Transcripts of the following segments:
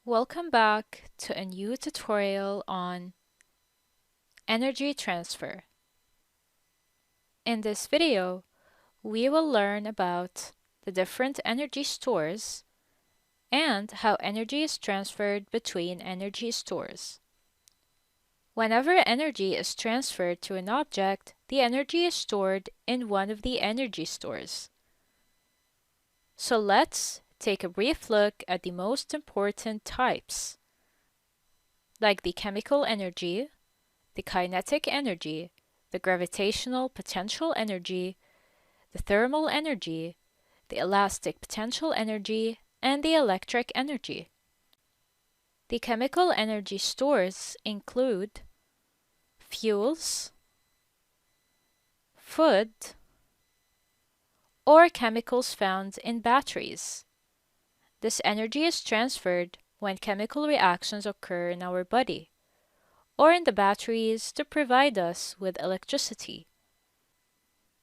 Welcome back to a new tutorial on energy transfer. In this video, we will learn about the different energy stores and how energy is transferred between energy stores. Whenever energy is transferred to an object, the energy is stored in one of the energy stores. So let's take a brief look at the most important types, like the chemical energy, the kinetic energy, the gravitational potential energy, the thermal energy, the elastic potential energy, and the electric energy. The chemical energy stores include fuels, food, or chemicals found in batteries. This energy is transferred when chemical reactions occur in our body, or in the batteries to provide us with electricity.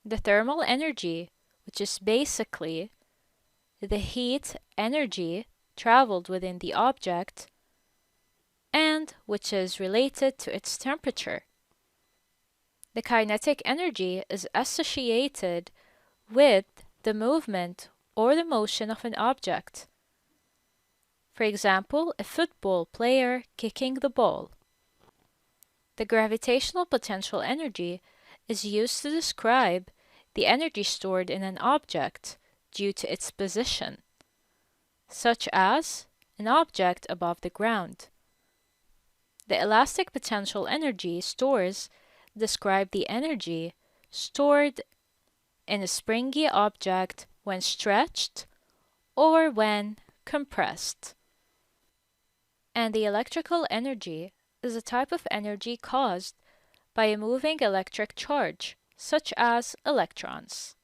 The thermal energy, which is basically the heat energy traveled within the object and which is related to its temperature. The kinetic energy is associated with the movement or the motion of an object. For example, a football player kicking the ball. The gravitational potential energy is used to describe the energy stored in an object due to its position, such as an object above the ground. The elastic potential energy stores describe the energy stored in a springy object when stretched or when compressed. And the electrical energy is a type of energy caused by a moving electric charge, such as electrons.